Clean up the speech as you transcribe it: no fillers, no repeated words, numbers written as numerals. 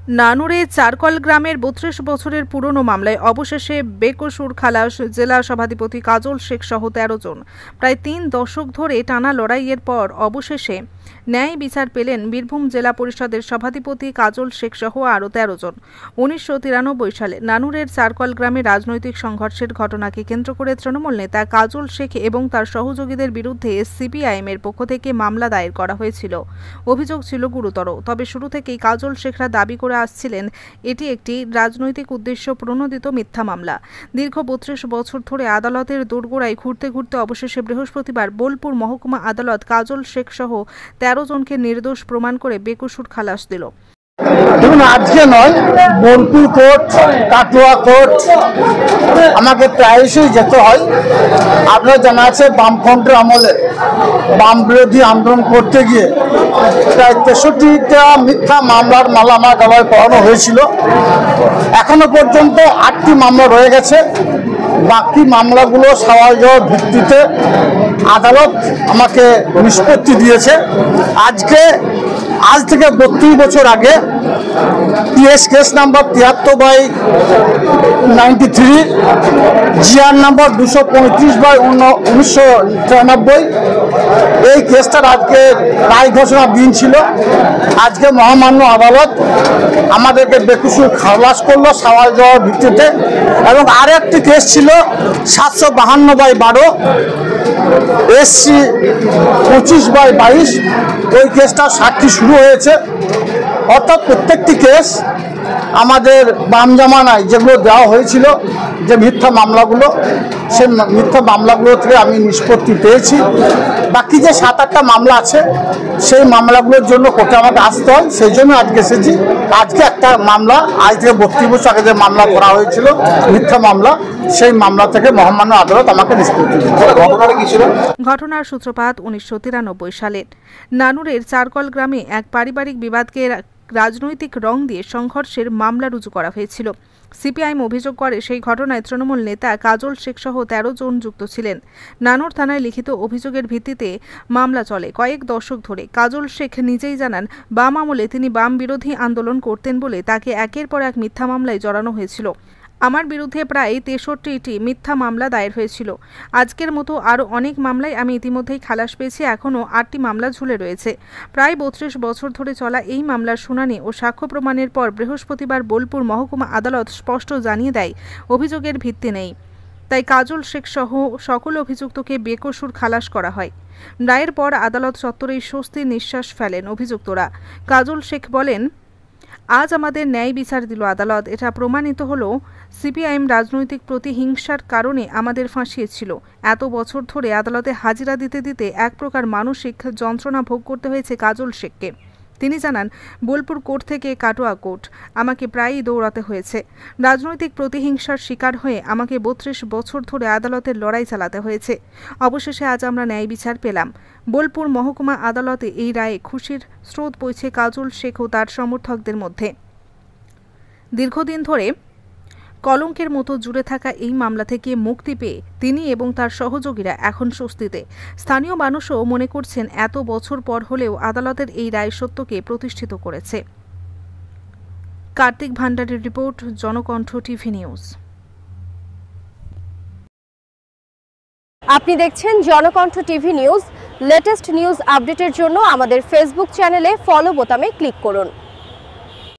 নানুরে চারকল গ্রামের ৩২ বছরের পুরনো মামলায় অবশেষে বেকসুর খালাস জেলা সভাধিপতি কাজল শেখ সহ ১৩ জন। প্রায় ৩ দশক ধরে টানা লড়াইয়ের পর অবশেষে ন্যায় বিচার পেলেন বীরভূম জেলা পরিষদের সভাধিপতি কাজল শেখ সহ আরও ১৩ জন। ১৯৯৩ সালে নানুরের চারকল গ্রামে রাজনৈতিক সংঘর্ষের ঘটনাকে কেন্দ্র করে তৃণমূল নেতা কাজল শেখ এবং তার সহযোগীদের বিরুদ্ধে সিপিআইএমের পক্ষ থেকে মামলা দায়ের করা হয়েছিল। অভিযোগ ছিল গুরুতর, তবে শুরু থেকেই কাজল শেখরা দাবি করে আসছিলেন এটি একটি রাজনৈতিক উদ্দেশ্য প্রণোদিত মিথ্যা মামলা। দীর্ঘ ৩২ বছর ধরে আদালতের দোরগোড়ায় ঘুরতে ঘুরতে অবশেষে বৃহস্পতিবার বোলপুর মহকুমা আদালত কাজল শেখ সহ ১৩ জনকে নির্দোষ প্রমাণ করে বেকসুর খালাস দিল। দেখুন, আজকে নয়, বোলপুর কোর্ট, কাটোয়া কোর্ট আমাকে প্রায়শই যেতে হয়। আপনারা জানা আছে বামফ্রন্টের আমলে বাম বিরোধী আন্দোলন করতে গিয়ে প্রায় ৬৩টা মিথ্যা মামলার মালা আমার গলায় পড়ানো হয়েছিল। এখনো পর্যন্ত ৮টি মামলা রয়ে গেছে। বাকি মামলাগুলো সওয়াল জবাব ভিত্তিতে আদালত আমাকে নিষ্পত্তি দিয়েছে। আজ থেকে ৩২ বছর আগে PS case number ৭৩/93, GR number ২35/1993, এই কেসটার আজকে রায় ঘোষণার দিন ছিল। আজকে মহামান্য আদালত আমাদেরকে বেকসুর খালাস করলো সওয়াল জবাব ভিত্তিতে। এবং আর একটি কেস ছিল ৭৫২/১২, SC ২৫/২২, ওই কেসটা সাক্ষী শুরু হয়েছে। অর্থাৎ প্রত্যেকটি কেস আমাদের বাম জামানায় যেগুলো দেওয়া হয়েছিল, যে মিথ্যা মামলাগুলো, সেই মিথ্যা মামলাগুলো থেকে আমি নিষ্পত্তি পেয়েছি। বাকি যে ৭-৮টা মামলা আছে, সেই মামলাগুলোর জন্য কোর্টে আমাকে আসতে হয়, সেই জন্য আজকে এসেছি। আজকে একটা মামলা, আজ থেকে ৩২ বছর আগে যে মামলা করা হয়েছিল মিথ্যা মামলা, সেই মামলা থেকে মহামান্য আদালত আমাকে নিষ্পত্তি দিয়েছে। ঘটনার সূত্রপাত ১৯৯৩ সালের নানুরের চারকল গ্রামে এক পারিবারিক বিবাদকে রাজনৈতিক রং দিয়ে সংঘর্ষের মামলা রুজু করা হয়েছিল। সিপিআইএম অভিযোগ করে সেই ঘটনায় তৃণমূল নেতা কাজল শেখ সহ ১৩ জন যুক্ত ছিলেন। নানুর থানায় লিখিত অভিযোগের ভিত্তিতে মামলা চলে কয়েক দশক ধরে। কাজল শেখ নিজেই জানান, বাম আমলে তিনি বাম বিরোধী আন্দোলন করতেন বলে তাকে একের পর এক মিথ্যা মামলায় জড়ানো হয়েছিল। আমার বিরুদ্ধে প্রায় ৬৩টি মিথ্যা মামলা দায়ের হয়েছিল। আজকের মতো আরও অনেক মামলায় আমি ইতিমধ্যেই খালাস পেয়েছি। এখনও ৮টি মামলা ঝুলে রয়েছে। প্রায় ৩২ বছর ধরে চলা এই মামলার শুনানি ও সাক্ষ্য প্রমাণের পর বৃহস্পতিবার বোলপুর মহকুমা আদালত স্পষ্ট জানিয়ে দেয় অভিযোগের ভিত্তি নেই। তাই কাজল শেখ সহ সকল অভিযুক্তকে বেকসুর খালাস করা হয়। রায়ের পর আদালত চত্বরেই স্বস্তির নিঃশ্বাস ফেলেন অভিযুক্তরা। কাজল শেখ বলেন, আজ আমাদের ন্যায় বিচার দিল আদালত। এটা প্রমাণিত হলো সিপিআইএম রাজনৈতিক প্রতিহিংসার কারণে আমাদের ফাঁসিয়েছিল। এত বছর ধরে আদালতে হাজিরা দিতে দিতে এক প্রকার মানসিক যন্ত্রণা ভোগ করতে হয়েছে কাজল শেখকে। তিনি জানান, বোলপুর কোর্ট থেকে কাটোয়া কোর্ট আমাকে প্রায়ই দৌড়াতে হয়েছে। রাজনৈতিক প্রতিহিংসার শিকার হয়ে আমাকে ৩২ বছর ধরে আদালতের লড়াই চালাতে হয়েছে। অবশেষে আজ আমরা ন্যায় বিচার পেলাম। বোলপুর মহকুমা আদালতে এই রায়ে খুশির স্রোত বইছে কাজল শেখ ও তার সমর্থকদের মধ্যে। দীর্ঘদিন ধরে কলঙ্কের মতো জুড়ে থাকা এই মামলা থেকে মুক্তি পেয়ে তিনি এবং তার সহযোগীরা এখন স্বস্তিতে। স্থানীয় মানুষও মনে করছেন এত বছর পর হলেও আদালতের এই রায় সত্যকে প্রতিষ্ঠিত করেছে। কার্তিক ভান্ডারের রিপোর্ট, জনকণ্ঠ টিভি নিউজ। আপনি দেখছেন Janakantha TV news. Latest news আপডেটের জন্য আমাদের ফেসবুক চ্যানেলে ফলো বোতামে ক্লিক করুন।